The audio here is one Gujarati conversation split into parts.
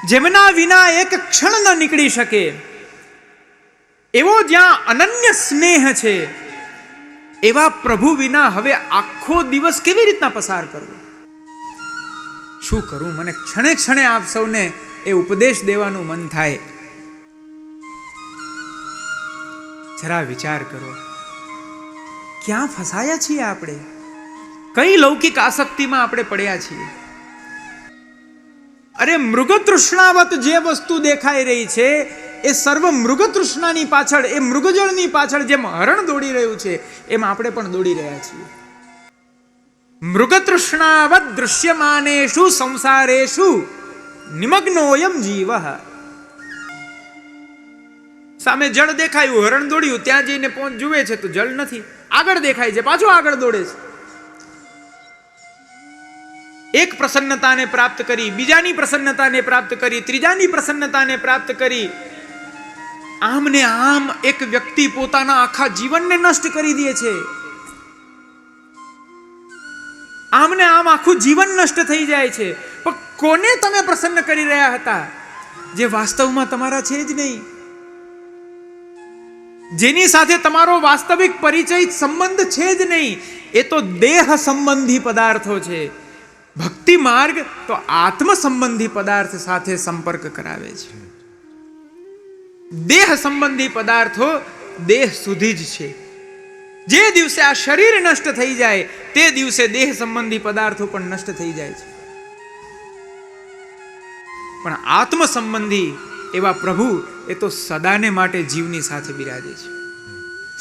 જેમના વિના એક ક્ષણ ન નીકળી શકે, એવો જ્યાં અનન્ય સ્નેહ છે, એવા પ્રભુ વિના હવે આખો દિવસ કેવી રીતના પસાર કરવો? શું કરું? મને ક્ષણે ક્ષણે આપ સૌને એ ઉપદેશ દેવાનું મન થાય. જરા વિચાર કરો, ક્યાં ફસાયા છીએ આપણે? કઈ લૌકિક આસક્તિમાં આપણે પડ્યા છીએ? અરે મૃગ તૃષ્ણાવત જે વસ્તુ દેખાઈ રહી છે, એ સર્વ મૃગ તૃષ્ણાની પાછળ, એ મૃગજળની પાછળ જેમ હરણ દોડી રહ્યું છે, એમ આપણે પણ દોડી રહ્યા છીએ. મૃગ તૃષ્ણાવત દૃશ્યમાનેષુ સંસારેષુ નિમગ્નોયમ જીવ. સામે જળ દેખાયું, હરણ દોડ્યું, ત્યાં જઈને જુએ છે તો જળ નથી, આગળ દેખાય છે, પાછું આગળ દોડે છે. એક પ્રસન્નતાને પ્રાપ્ત કરી, બીજાની પ્રસન્નતાને પ્રાપ્ત કરી, ત્રીજાની પ્રસન્નતાને પ્રાપ્ત કરી, આમ ને આમ એક વ્યક્તિ પોતાના આખા જીવનને નષ્ટ કરી દે છે. આમ ને આમ આખું જીવન નષ્ટ થઈ જાય છે. પણ કોને તમે પ્રસન્ન કરી રહ્યા હતા? જે વાસ્તવમાં તમારા છે જ નહીં, જેની સાથે તમારો વાસ્તવિક પરિચય સંબંધ છે જ નહીં. એ તો દેહ સંબંધી પદાર્થો છે. ભક્તિ માર્ગ તો આત્મ સંબંધી પદાર્થ સાથે સંપર્ક કરાવે છે. દેહ સંબંધી પદાર્થો દેહ સુધી જ છે. જે દિવસે આ શરીર નષ્ટ થઈ જાય, તે દિવસે દેહ સંબંધી પદાર્થો પણ નષ્ટ થઈ જાય છે. પણ આત્મ સંબંધી એવા પ્રભુ એ તો સદાને માટે જીવની સાથે બિરાજે છે.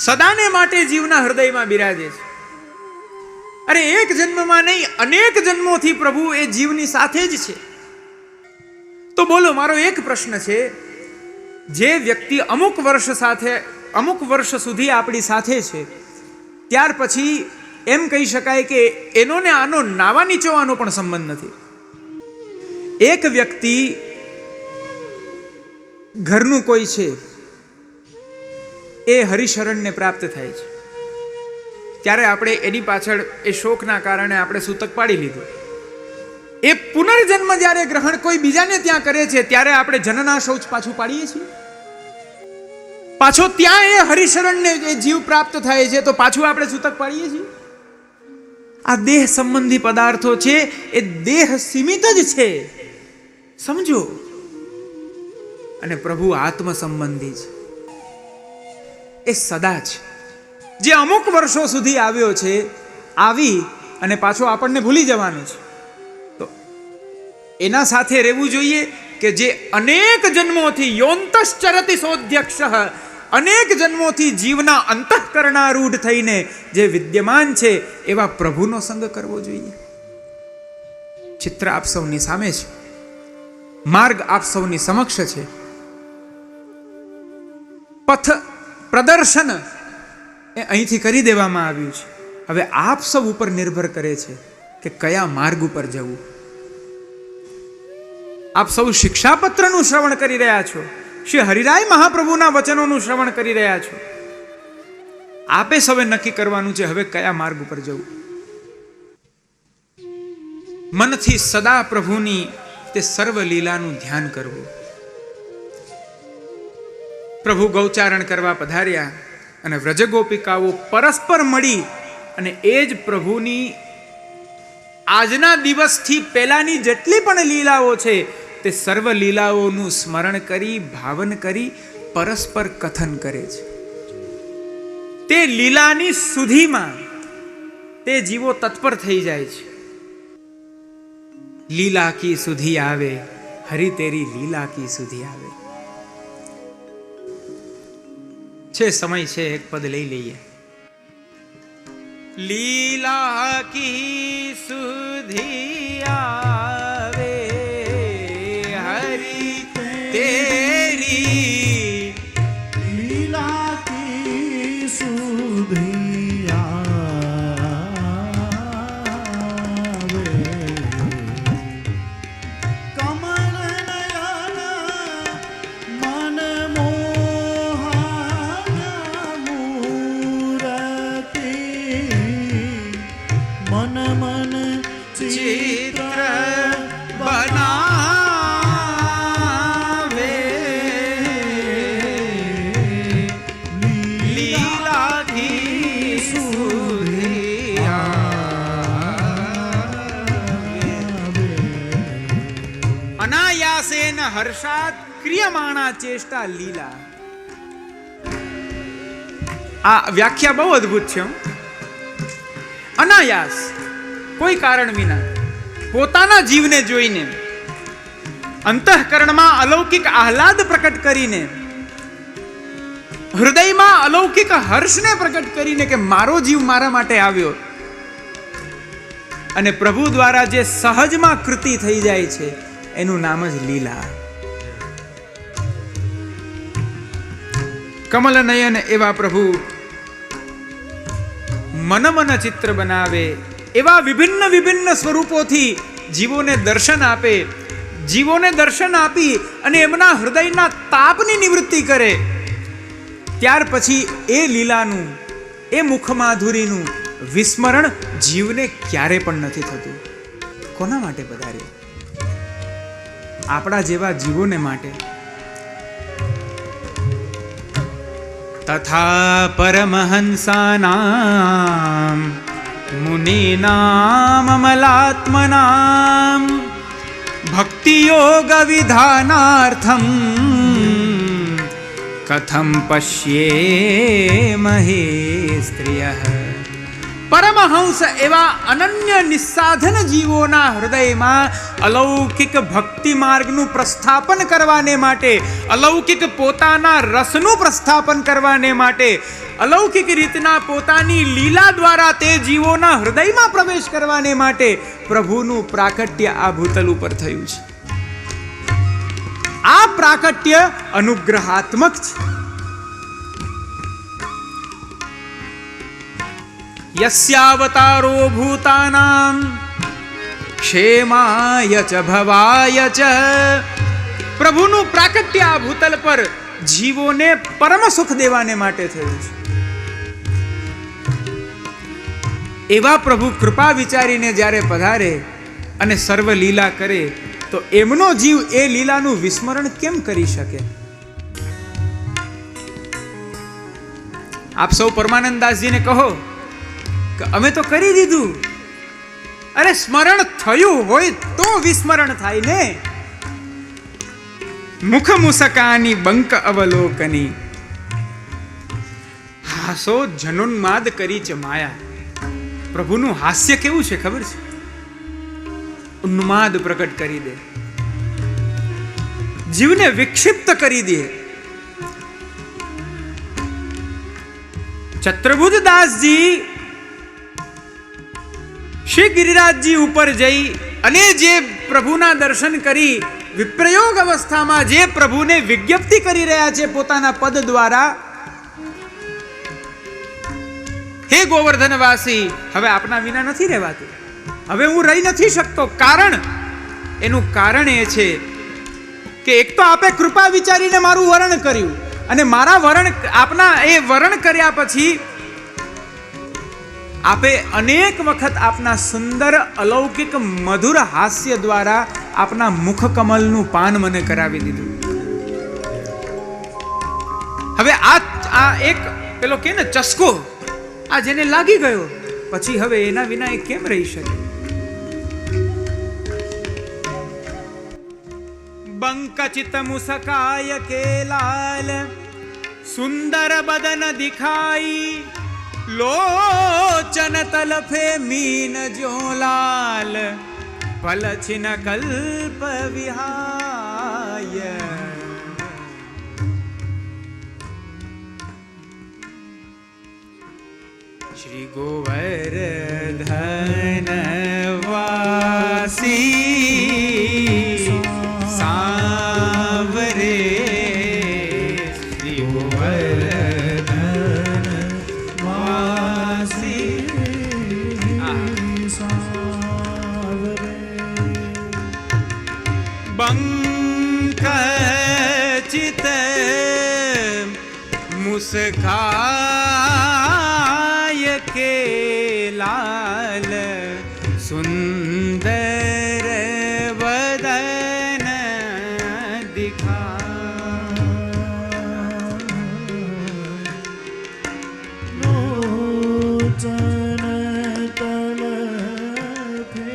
સદાને માટે જીવના હૃદયમાં બિરાજે છે. અરે એક જન્મમાં નહીં, અનેક જન્મોથી પ્રભુ એ જીવની સાથે જ છે. તો બોલો, મારો એક પ્રશ્ન છે, જે વ્યક્તિ અમુક વર્ષ સુધી આપણી સાથે છે, ત્યાર પછી એમ કહી શકાય કે એનો ને આનો નાવા નીચોવાનો પણ સંબંધ નથી. એક વ્યક્તિ ઘરનું કોઈ છે, એ હરિશરણને પ્રાપ્ત થાય છે, ત્યારે આપણે એની પાછળ એ શોકના કારણે આપણે સૂતક પાડી લીધું. એ પુનર્જન્મ જ્યારે ગ્રહણ કોઈ બીજાને ત્યાં કરે છે, ત્યારે આપણે જનના શૌચ પાછું પાડીએ છીએ. પાછો ત્યાં એ હરિશરણને એ જીવ પ્રાપ્ત થાય છે, તો પાછું આપણે સૂતક પાડીએ છીએ. આ દેહ સંબંધી પદાર્થો છે, એ દેહ સીમિત જ છે, સમજો. અને પ્રભુ આત્મ સંબંધી છે, એ સદા છે. જે અમુક વર્ષો સુધી આવ્યો છે, આવી અને પાછો આપણને ભૂલી જવાનું છે, તો એના સાથે રહેવું જોઈએ કે જે અનેક જન્મોથી યોંતશ્ચરતિ સોધ્યક્ષ, અનેક જન્મોથી જીવના અંતઃકરણારૂઢ થઈને જે વિદ્યમાન છે, એવા પ્રભુનો સંગ કરવો જોઈએ. ચિત્ર આપ સૌની સામે છે, માર્ગ આપ સૌની સમક્ષ છે. પથ પ્રદર્શન એ અહીંથી કરી દેવામાં આવ્યું છે. હવે આપ સૌ ઉપર નિર્ભર કરે છે કે કયા માર્ગ ઉપર જવું. આપ સૌ શિક્ષાપત્રનું શ્રવણ કરી રહ્યા છો, શ્રી હરિરાય મહાપ્રભુના વચનોનું શ્રવણ કરી રહ્યા છો. આપે સૌએ નક્કી કરવાનું છે હવે કયા માર્ગ ઉપર જવું. મનથી સદા પ્રભુની તે સર્વ લીલાનું ધ્યાન કરવું. પ્રભુ ગૌચારણ કરવા પધાર્યા અને વ્રજગોપિકાઓ પરસ્પર મળી અને એ જ પ્રભુની આજના દિવસથી પહેલાની જેટલી પણ લીલાઓ છે, તે સર્વ લીલાઓનું સ્મરણ કરી, ભાવન કરી, પરસ્પર કથન કરે છે. તે લીલાની સુધીમાં તે જીવો તત્પર થઈ જાય છે. લીલા કી સુધી આવે, હરિ તેરી લીલા કી સુધી આવે. છે સમય છે, એક પદ લઈ લઈએ. લીલા કી સુધી આવે, હરિ તેરી લીલા કી સુધી આવે. કમલ નયન મન મોહન મૂરતિ મન હર્ષાત ક્રિયમાણા ચેષ્ટા લીલા. આ વ્યાખ્યા બહુ અદ્ભુત છે. અનાયાસ, કોઈ કારણ વિના, પોતાના જીવને જોઈને, અંતઃકરણમાં અલૌકિક આહલાદ પ્રકટ કરીને, હૃદયમાં અલૌકિક હર્ષને પ્રકટ કરીને કે મારો જીવ મારા માટે આવ્યો, અને પ્રભુ દ્વારા જે સહજમાં કૃતિ થઈ જાય છે એનું નામ જ લીલા. કમલ નયન એવા પ્રભુ મન ચિત્ર બનાવે, એવા વિભિન્ન વિભિન્ન સ્વરૂપોથી જીવોને દર્શન આપે, જીવોને દર્શન આપી અને એમના હૃદયના તાપની નિવૃત્તિ કરે. ત્યાર પછી એ લીલાનું, એ મુખમાધુરીનું વિસ્મરણ જીવને ક્યારે પણ નથી થતું. કોના માટે પધારે? આપણા જેવા જીવોને માટે. તથા પરમહંસાનામ મુનિનામ અમલાત્મનામ ભક્તિ યોગ વિધાનાર્થમ કથમ પશ્યેમહે સ્ત્રિયઃ. પરમહંસ એવા અનન્ય નિસ્સાધન જીવોના હૃદયમાં અલૌકિક ભક્તિ માર્ગનું પ્રસ્થાપન કરવાને માટે, અલૌકિક પોતાના રસનું પ્રસ્થાપન કરવાને માટે, અલૌકિક રીતના પોતાની લીલા દ્વારા તે જીવોના હૃદયમાં પ્રવેશ કરવાને માટે પ્રભુનું પ્રાકટ્ય આ ભૂતલ ઉપર થયું છે. આ પ્રાકટ્ય અનુગ્રહાત્મક છે. યસ્યાવતારો ભૂતાનામ ક્ષેમાય ચ ભવાય ચ. પ્રભુનું પ્રાકટ્ય આ ભૂતલ પર જીવોને પરમ સુખ દેવાને માટે થયું છે. એવા પ્રભુ કૃપા વિચારીને જ્યારે પધારે અને સર્વ લીલા કરે તો એમનો જીવ એ લીલાનું વિસ્મરણ કેમ કરી શકે? આપ સૌ પરમાનંદદાસજીને કહો કે અમે તો કરી દીધું. અરે સ્મરણ થયું હોય તો વિસ્મરણ થાય ને. મુખ મુસકાની બંક અવલોકની હાસો જનોન્માદ કરી છે માયા. પ્રભુનું હાસ્ય કેવું છે ખબર છે? ઉન્માદ પ્રકટ કરી દે, જીવને વિક્ષિપ્ત કરી દે. ચત્રબુદ્ધ દાસજી શ્રી ગિરિરાજજી ઉપર જઈ અને જે પ્રભુના દર્શન કરી વિપ્રયોગ અવસ્થામાં જે પ્રભુને વિજ્ઞપ્તિ કરી રહ્યા છે પોતાના પદ દ્વારા, હે ગોવર્ધનવાસી, હવે આપના વિના નથી રહેવાતું, હવે હું રહી નથી શકતો. એનું કારણ એ છે કે એક તો આપે કૃપા વિચારીને મારું વરણ કર્યું, અને મારા વરણ, આપના એ વરણ કર્યા પછી આપે અનેક વખત આપના સુંદર અલૌકિક મધુર હાસ્ય દ્વારા આપના મુખ કમલનું પાન મને કરાવી દીધું. હવે આ એક પેલો કે ને ચસ્કો, આ જેને લાગી ગયો પછી હવે એના વિના એ કેમ રહી શકે? બંકચિત મુસકાય કે લાલ સુંદર બદન દિખાઈ લોચન તલફે મીન જો લાલ પલછિન કલ્પ વિહાય. શ્રી ગોવર્ધન વાસી સાવરે, શ્રી ગોવર્ધન વાસી સાવરે. બંકચિત મુસ્કાય કે લાલ સુંદર વદન દિખા લોચન તલફે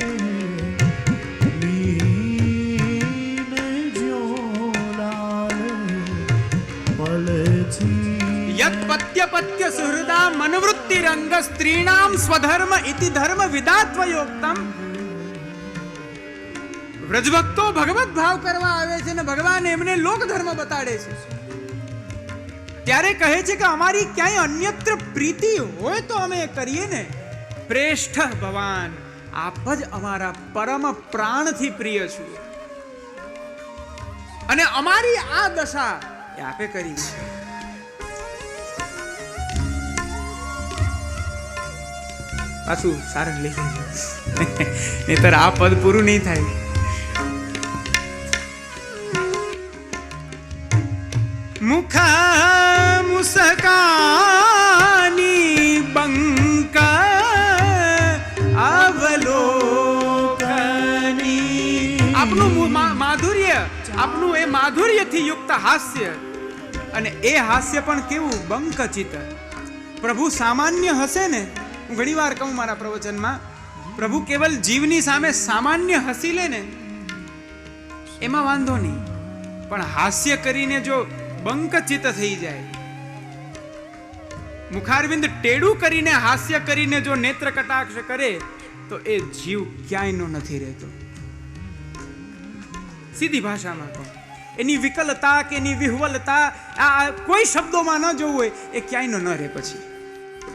મીન જો અનુવૃત્તિરંગ સ્ત્રીણામ સ્વધર્મ ઇતિ ધર્મ વિદાત્વયોક્તમ. વ્રજભક્તો ભગવત ભાવ કરવા આવે છે ને ભગવાન એમને લોક ધર્મ બતાડે છે. ત્યારે કહે છે કે અમારી ક્યાંય અન્યત્ર પ્રીતિ હોય તો અમે કરીએ ને. પ્રેષ્ઠ ભવાન, આપ જ અમારા પરમ પ્રાણથી પ્રિય છો અને અમારી આ દશા એ આપે કરી છે. પાછું સારણ લઈ લેજો, નહીતર આ પદ પૂરું નહીં થાય. મુખ મુસકાની બંક અવલોકની. આપનું માધુર્ય, આપનું એ માધુર્યથી યુક્ત હાસ્ય, અને એ હાસ્ય પણ કેવું બંકચિત. પ્રભુ સામાન્ય હશે ને, હું ઘણી વાર કહું મારા પ્રવચનમાં, પ્રભુ કેવલ જીવની સામે સામાન્ય હસી લે ને એમાં વાંધો નહીં, પણ હાસ્ય કરીને જો બંકચિત થઈ જાય, મુખારવિંદ ટેડું કરીને હાસ્ય કરીને જો નેત્ર કટાક્ષ કરે તો એ જીવ ક્યાંયનો નથી રહેતો. સીધી ભાષામાં કહું, એની વિકલતા કે એની વિહવલતા આ કોઈ શબ્દોમાં ન જોવું હોય એ ક્યાંયનો ન રહે, પછી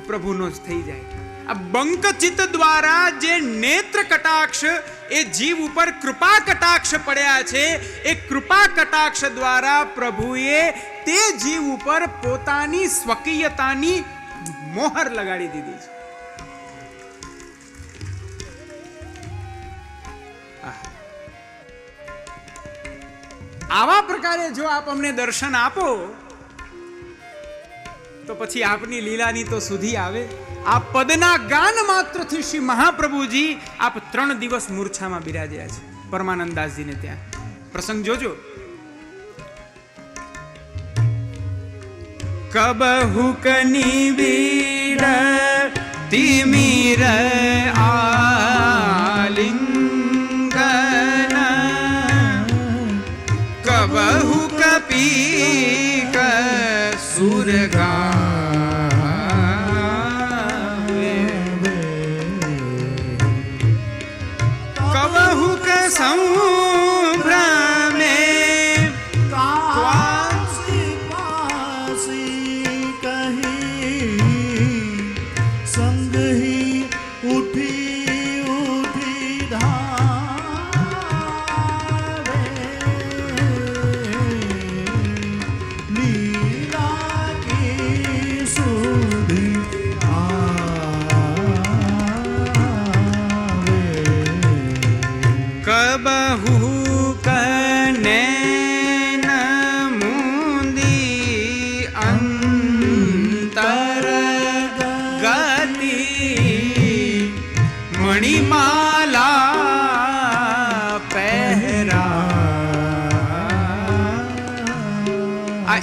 પ્રભુનો જ થઈ જાય. આ બંકચિત દ્વારા જે નેત્ર કટાક્ષ એ જીવ ઉપર કૃપા કટાક્ષ પડ્યા છે, એ કૃપા કટાક્ષ દ્વારા પ્રભુએ તે જીવ ઉપર પોતાની સ્વકીયતાની મોહર લગાડી દીધી છે. આવા પ્રકારે જો આપ અમને દર્શન આપો તો પછી આપની લીલાની તો સુધી આવે. આ પદના ગાન માત્રથી શ્રી મહાપ્રભુજી આપ 3 દિવસ મૂર્છામાં બિરાજ્યા છે. પરમાનંદાસજીને ત્યાં પ્રસંગ જોજો. કબહુ કની વીર તિમિર આલિંગન કબહુ કપી સુરગા સંભ્રમે કાસી પાસી કહી સંગહી ઉઠી ઉઠી ધારે લીલા કી સુધી કબહુ કનેન મુંદી અંતર ગતિ મણિમાલા પહેરા. આ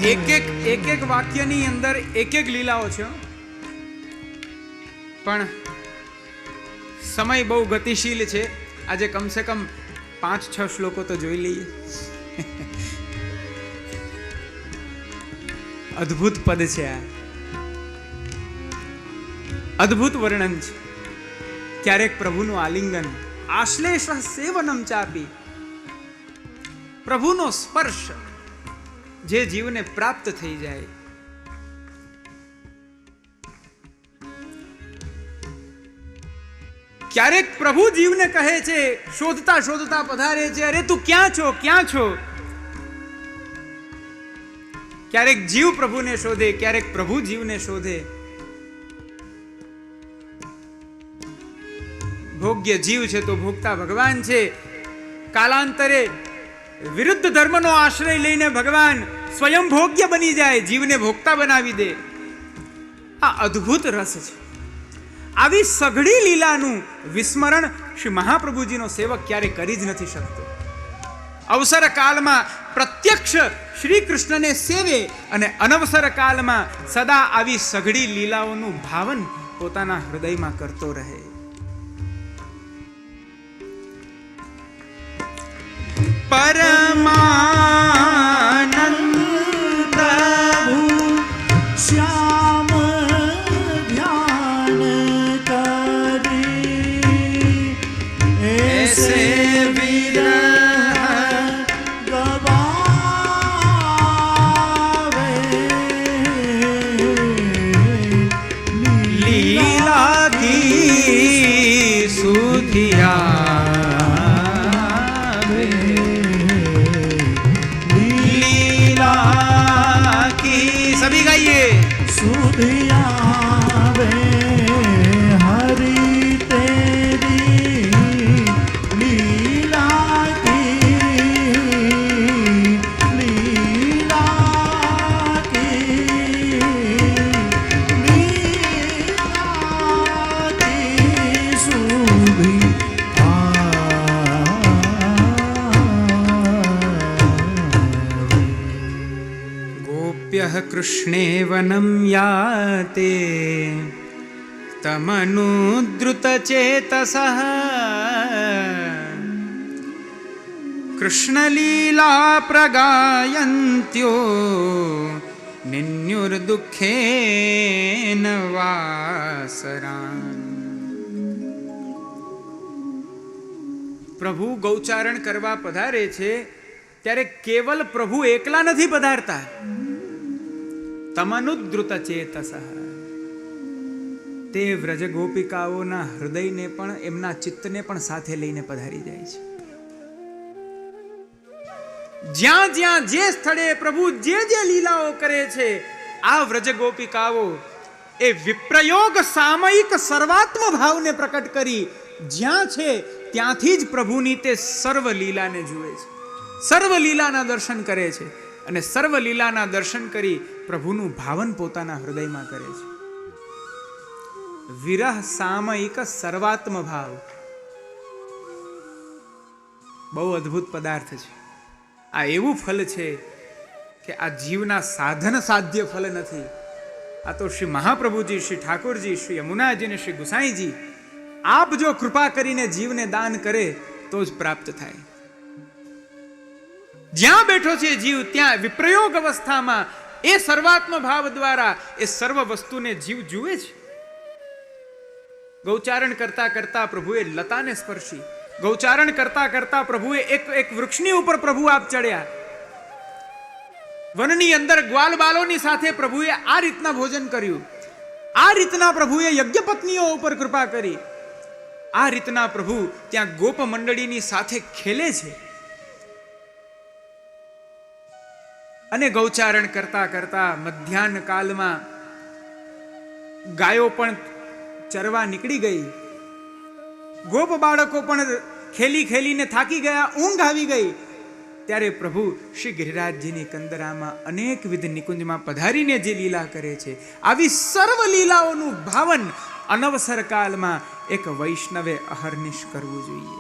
એક વાક્યની અંદર એક લીલાઓ છે, પણ સમય બહુ ગતિશીલ છે. આજે કમસે કમ 5-6 શ્લોકો તો જોઈ લઈએ. અદ્ભુત પદ છે આ, અદ્ભુત વર્ણન છે. ક્યારેક પ્રભુનું આલિંગન, આશ્લેષ સેવનમ ચાપી, પ્રભુનો સ્પર્શ જે જીવને પ્રાપ્ત થઈ જાય. ક્યારેક પ્રભુ જીવને કહે છે, શોધતા શોધતા પધારે છે, અરે તું ક્યાં છો, ક્યાં છો. ક્યારેક જીવ પ્રભુને શોધે, ક્યારેક પ્રભુ જીવને શોધે. ભોગ્ય જીવ છે તો ભોગતા ભગવાન છે. કાલાંતરે વિરુદ્ધ ધર્મનો આશ્રય લઈને ભગવાન સ્વયં ભોગ્ય બની જાય, જીવને ભોગતા બનાવી દે. આ અદ્ભુત રસ છે. આવી સઘળી લીલાનું વિસ્મરણ શ્રી મહાપ્રભુજીનો સેવક ક્યારે કરી જ નથી શકતો. અવસર કાળમાં પ્રત્યક્ષ શ્રી કૃષ્ણને સેવે અને અનવસર કાળમાં સદા આવી સઘળી લીલાઓનું ભાવન પોતાના હૃદયમાં કરતો રહે. પરમાનંદ શ્યામ ધ્યાન कैसे विरह गवावे लीला की सुधियावे लीला की सभी गाइए सुधियावे हरि तेरी लीला की सुधि गोप्यः कृष्णे वनं याते तमनुद्रुतचेतसः कृष्णलीला प्रगायन्त्यो निन्युर्दुःखेन वासरान् પ્રભુ ગૌચારણ કરવા પધારે છે ત્યારે કેવલ પ્રભુ એકલા નથી પધારતા. તમનુદ્રુત ચેતસઃ, તે વ્રજ ગોપિકાઓના હૃદયને પણ એમના ચિત્તને પણ સાથે લઈને પધારી જાય છે. જ્યાં જ્યાં જે સ્થળે પ્રભુ જે જે લીલાઓ કરે છે, આ વ્રજ ગોપિકાઓ એ વિપ્રયોગ સામયિક સર્વાત્મ ભાવને પ્રકટ કરી જ્યાં છે ત્યાંથી જ પ્રભુની તે સર્વ લીલાને જુએ છે, સર્વ લીલાના દર્શન કરે છે અને સર્વ લીલાના દર્શન કરી પ્રભુનું ભાવન પોતાના હૃદયમાં કરે છે. વિરહ સામયિક સર્વાત્મ ભાવ બહુ અદ્ભુત પદાર્થ છે. આ એવું ફલ છે કે આ જીવના સાધન સાધ્ય ફલ નથી. આ તો શ્રી મહાપ્રભુજી, શ્રી ઠાકોરજી, શ્રી યમુનાજી અને શ્રી ગુસાઈજી આપ જો કૃપા કરીને જીવને દાન કરે તો જ પ્રાપ્ત થાય. જ્યાં બેઠો છે જીવ ત્યાં વિપ્રયોગ અવસ્થામાં એ સર્વાત્મ ભાવ દ્વારા એ સર્વ વસ્તુને જીવ જુએ છે. ગૌચારણ કરતા કરતા પ્રભુએ લતાને સ્પર્શી, ગૌચારણ કરતા કરતા પ્રભુએ એક વૃક્ષની ઉપર પ્રભુ આપ ચડ્યા. વનની અંદર ગ્વાલ બાલોની સાથે પ્રભુએ આ રીતના ભોજન કર્યું. આ રીતના પ્રભુએ યજ્ઞપત્નીઓ ઉપર કૃપા કરી. આ રીતના પ્રભુ ત્યાં ગોપ મંડળીની સાથે ખેલે છે. અને ગૌચારણ કરતા કરતા મધ્યાહ્ન કાલમાં ગાયો પણ ચરવા નીકળી ગઈ, ગોપ બાળકો પણ ખેલી ખેલીને થાકી ગયા, ઊંઘ આવી ગઈ. ત્યારે પ્રભુ શ્રી ગિરિરાજજીની કંદરામાં અનેકવિધ નિકુંજમાં પધારીને જે લીલા કરે છે, આવી સર્વ લીલાઓનું ભાવન અનવસર કાલમાં એક વૈષ્ણવે અહર્નિશ કરવું જોઈએ.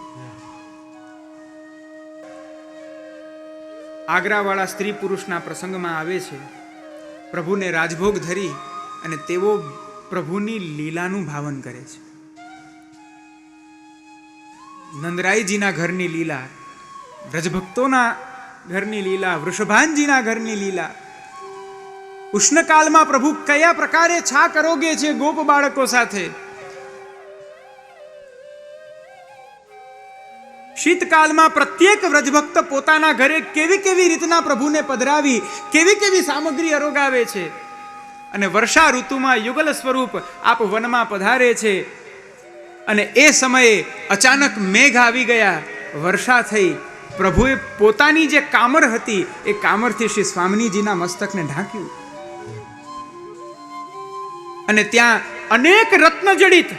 આગ્રાવાળા સ્ત્રી પુરુષના પ્રસંગમાં આવે છે, પ્રભુને રાજભોગ ધરી અને તેઓ પ્રભુની લીલાનું ભાવન કરે છે. નંદરાયજીના ઘરની લીલા, વ્રજભક્તોના ઘરની લીલા, વૃષભાનજીના ઘરની લીલા. ઉષ્ણકાલમાં પ્રભુ કયા પ્રકારે છા કરોગે છે ગોપ બાળકો સાથે. શીતકાલમાં પ્રત્યેક વ્રજભક્ત પોતાના ઘરે કેવી કેવી રીતના પ્રભુને પધરાવી, કેવી કેવી સામગ્રી અરોગાવે છે. અને વર્ષા ઋતુમાં યુગલ સ્વરૂપ આપ વનમાં પધારે છે અને એ સમયે અચાનક મેઘ આવી ગયા, વર્ષા થઈ. પ્રભુએ પોતાની જે કામર હતી એ કામરથી શ્રી સ્વામિનીજીના મસ્તકને ઢાંક્યું અને ત્યાં અનેક રત્નજડિત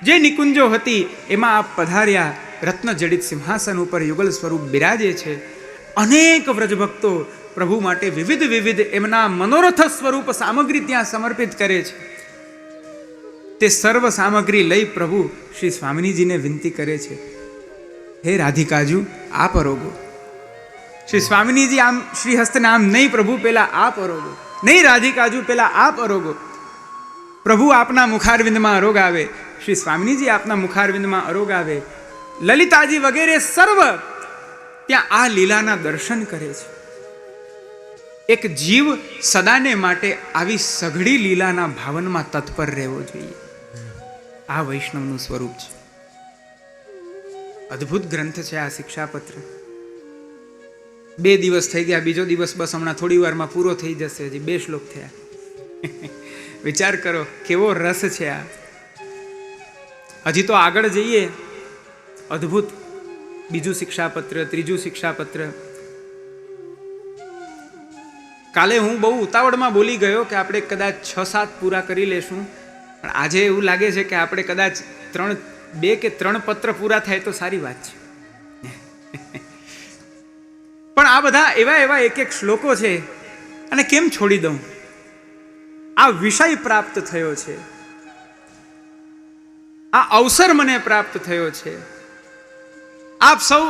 જે નિકુંજો હતી એમાં આપ પધાર્યા. રત્નજડિત સિંહાસન ઉપર યુગલ સ્વરૂપ બિરાજે છે. અનેક વ્રજભક્તો પ્રભુ માટે વિવિધ વિવિધ એમના મનોરથ સ્વરૂપ સામગ્રી ત્યાં સમર્પિત કરે છે. તે સર્વ સામગ્રી લઈ પ્રભુ શ્રી સ્વામિનીજીને વિનંતી કરે છે, હે રાધિકાજુ આપ અરોગો. શ્રી સ્વામિનીજી આમ શ્રી હસ્તને આમ, નહીં પ્રભુ પેલા આપ અરોગો, નહીં રાધિકાજુ પેલા આપ અરોગો. પ્રભુ આપના મુખારવિંદમાં અરોગાવે, શ્રી સ્વામિનીજી આપના મુખારવિંદમાં અરોગાવે. લલિતાજી વગેરે સર્વ ત્યાં આ લીલાના દર્શન કરે છે. એક જીવ સદાને માટે આવી સઘળી લીલાના ભાવનમાં તત્પર રહેવો જોઈએ. આ વૈષ્ણવનું સ્વરૂપ છે. અદ્ભુત ગ્રંથ છે આ શિક્ષાપત્ર. 2 દિવસ થઈ ગયા, બીજો દિવસ બસ હમણાં થોડી વારમાં પૂરો થઈ જશે. હજી 2 શ્લોક થયા. વિચાર કરો કેવો રસ છે આ. હજી તો આગળ જઈએ, અદ્ભુત બીજું શિક્ષાપત્ર, ત્રીજું શિક્ષાપત્ર. કાલે હું બહુ ઉતાવળમાં બોલી ગયો કે આપણે કદાચ 6-7 પૂરા કરી લેશું, પણ આજે એવું લાગે છે કે આપણે કદાચ 2 કે 3 પત્ર પૂરા થાય તો સારી વાત છે. પણ આ બધા એવા એક શ્લોકો છે, અને કેમ છોડી દઉં? આ વિષય પ્રાપ્ત થયો છે, આ અવસર મને પ્રાપ્ત થયો છે. આપ સૌ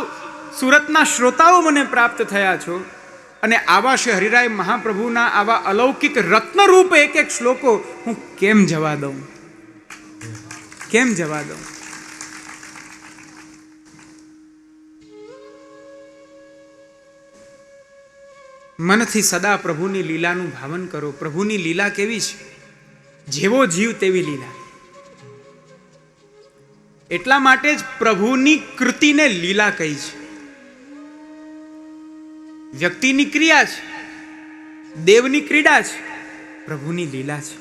સુરતના શ્રોતાઓ મને પ્રાપ્ત થયા છો, અને આવા શ્રી હરિરાય મહાપ્રભુના આવા અલૌકિક રત્નરૂપ એક શ્લોકો હું કેમ જવા દઉં? કેમ જવા દઉં? મનથી સદા પ્રભુની લીલાનું ભાવન કરો. પ્રભુની લીલા કેવી છે? જેવો જીવ તેવી લીલા. એટલા માટે જ પ્રભુની કૃતિને લીલા કહી છે. વ્યક્તિની ક્રિયા છે, દેવની ક્રીડા છે, પ્રભુની લીલા છે.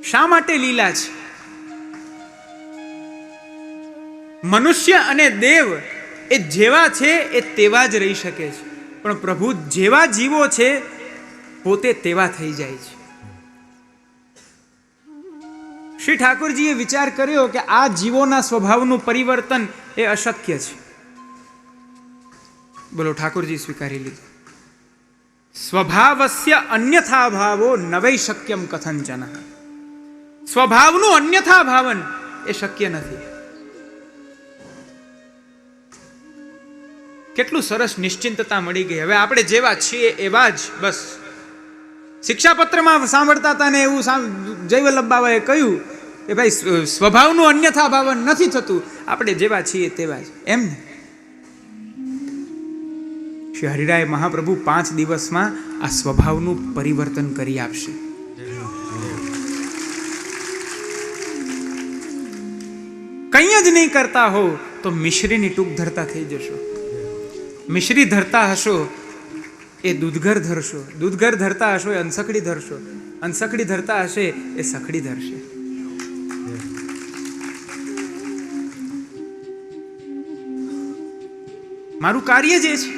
શા માટે લીલા છે? મનુષ્ય અને દેવ એ જેવા છે એ તેવા જ રહી શકે છે, પણ પ્રભુ જેવા જીવો છે પોતે તેવા થઈ જાય છે. શ્રી ઠાકોરજીએ વિચાર કર્યો કે આ જીવોના સ્વભાવનું પરિવર્તન એ અશક્ય છે. બોલો, ઠાકોરજી સ્વીકારી લીધું. સ્વભાવસ્ય અન્યથા ભાવો નવૈ શક્યમ કથંચન. સ્વભાવનું અન્યથા ભાવન એ શક્ય નથી. કેટલું સરસ નિશ્ચિંતતા મળી ગઈ. હવે આપણે જેવા છીએ એવા જ બસ. શિક્ષાપત્રમાં સાંભળતા હતા ને એવું જયવલ્લભ બાબાએ કહ્યું કે ભાઈ સ્વભાવનું અન્યથા ભાવન નથી થતું, આપણે જેવા છીએ તેવા જ. એમ ને શ્રી હરિરાય મહાપ્રભુ 5 દિવસમાં આ સ્વભાવનું પરિવર્તન કરી આપશે. કંઈ જ નહીં કરતા હો તો મિશ્રીની ટૂંક ધરતા થઈ જશો. મિશ્રી ધરતા હશો એ દૂધઘર ધરશો, દૂધઘર ધરતા હશો એ અનસકડી ધરશો, અનસકડી ધરતા હશે એ સખડી ધરશે. મારું કાર્ય જે છે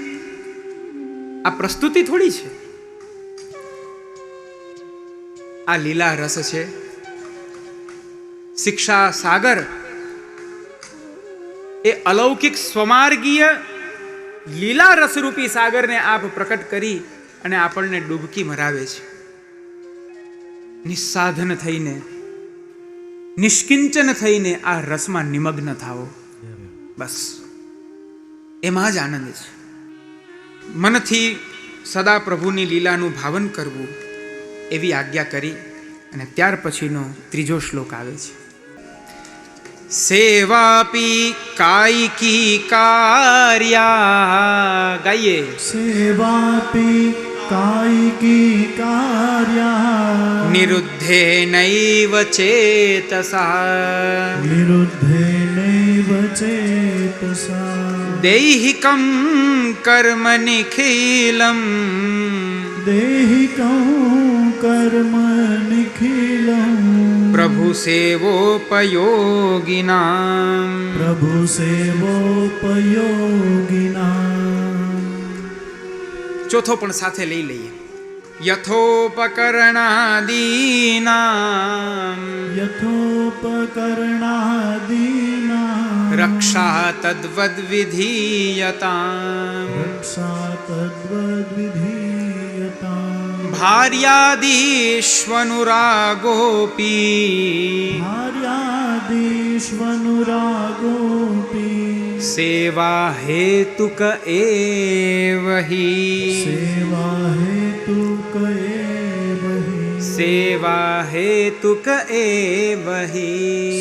આ પ્રસ્તુતિ થોડી છે, આ લીલા રસ છે. શિક્ષા સાગર એ અલૌકિક સ્વમાર્ગીય લીલા રસરૂપી સાગરને આપ પ્રકટ કરી અને આપણને ડૂબકી મરાવે છે. નિસ્સાધન થઈને, નિષ્કિંચન થઈને આ રસમાં નિમગ્ન થાઓ. બસ એમાં જ આનંદ છે. મનથી સદા પ્રભુની લીલાનું ભાવન કરવું એવી આજ્ઞા કરી અને ત્યાર પછીનો 3જો શ્લોક આવે છે. સેવાપી કાયિકી કાર્યા. ગાઈએ. સેવાપી કાયિકી કાર્યા નિરુદ્ધે નૈવ ચેતસા. નિરુદ્ધે નૈવ ચેતસા. દૈહિકં કર્મ નિખિલમ. દેહિકં કર્મ નિખિલં. પ્રભુ સેવોપયોગિનામ. પ્રભુ સેવોપયોગિનામ. ચોથો પણ સાથે લઈ લઈએ. યથોપકરણાદીનામ. યથોપકરણાદીનામ. રક્ષા તદ્વદ વિધીયતામ. રક્ષા તદ્વદ વિધીયતામ. ભાર્યાદીષ્વનુરાગોપી. ભાર્યાદીષ્વનુરાગોપી. સેવા હેતુક એવ હિ. સેવા હેતુક એવ હિ. સેવા હેતુક એવ હિ.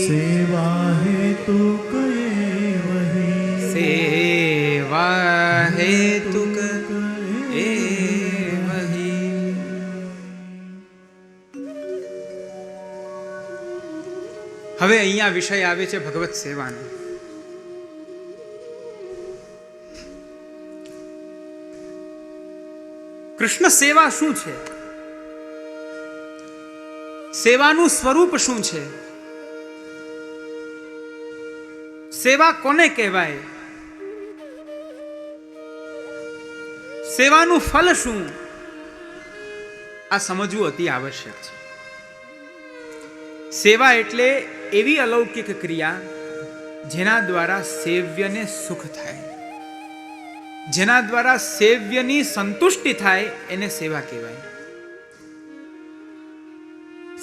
સેવા હેતુક એવ હિ. સેવા હેતુક એવ હિ. હવે અહીંયા અહીંયા વિષય આવે છે ભગવત સેવાનો. કૃષ્ણ સેવા શું છે? સેવાનું સ્વરૂપ શું છે? સેવા કોને કહેવાય? સેવાનું ફલ શું? આ સમજવું અતિ આવશ્યક છે. સેવા એટલે એવી અલૌકિક ક્રિયા જેના દ્વારા સેવ્યને સુખ થાય, જેના દ્વારા સેવ્યની સંતુષ્ટિ થાય, એને સેવા કહેવાય.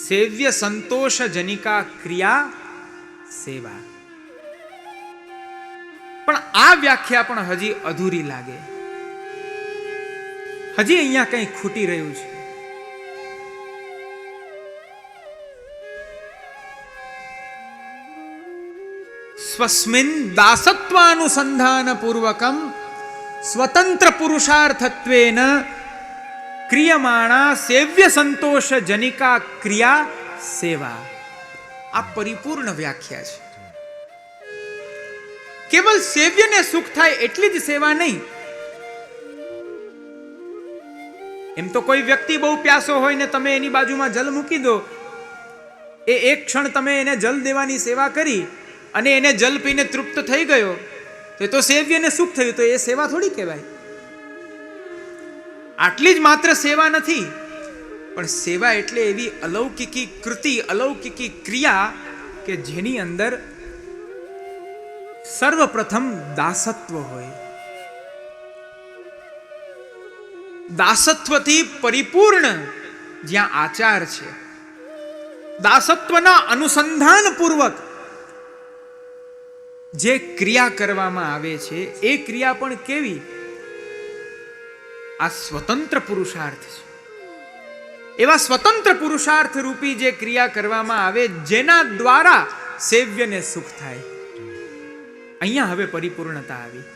સેવ્ય સંતોષ જનિકા ક્રિયા સેવા. પણ આ વ્યાખ્યા પણ હજી અધૂરી લાગે. હજી અહીંયા કંઈ ખૂટી રહ્યું છે. સ્વસ્મિન દાસત્વાનુસંધાન પૂર્વકમ સ્વતંત્ર પુરુષાર્થત્વેન ક્રિયમાણા સેવ્ય સંતોષ જનિકા ક્રિયા સેવા. આ પરિપૂર્ણ વ્યાખ્યા છે. કેવલ સેવ્યને સુખ થાય એટલી જ સેવા નહીં. એમ તો કોઈ વ્યક્તિ બહુ પ્યાસો હોય ને તમે એની બાજુમાં જલ મૂકી દો, એ એક ક્ષણ તમે એને જલ દેવાની સેવા કરી અને એને જલ પીને તૃપ્ત થઈ ગયો તો સેવ્યને સુખ થયું, તો એ સેવા થોડી કહેવાય. આટલી જ માત્ર સેવા નથી, પણ સેવા એટલે એવી અલૌકિકી કૃતિ, અલૌકિકી ક્રિયા કે જેની અંદર સર્વપ્રથમ દાસત્વ હોય. દાસત્વથી પરિપૂર્ણ જ્યાં આચાર છે, દાસત્વના અનુસંધાન પૂર્વક જે ક્રિયા કરવામાં આવે છે એ ક્રિયા પણ કેવી? આ સ્વતંત્ર પુરુષાર્થ છે. એવા સ્વતંત્ર પુરુષાર્થ રૂપી જે ક્રિયા કરવામાં આવે જેના દ્વારા સેવ્યને સુખ થાય. અહીંયા હવે પરિપૂર્ણતા આવી.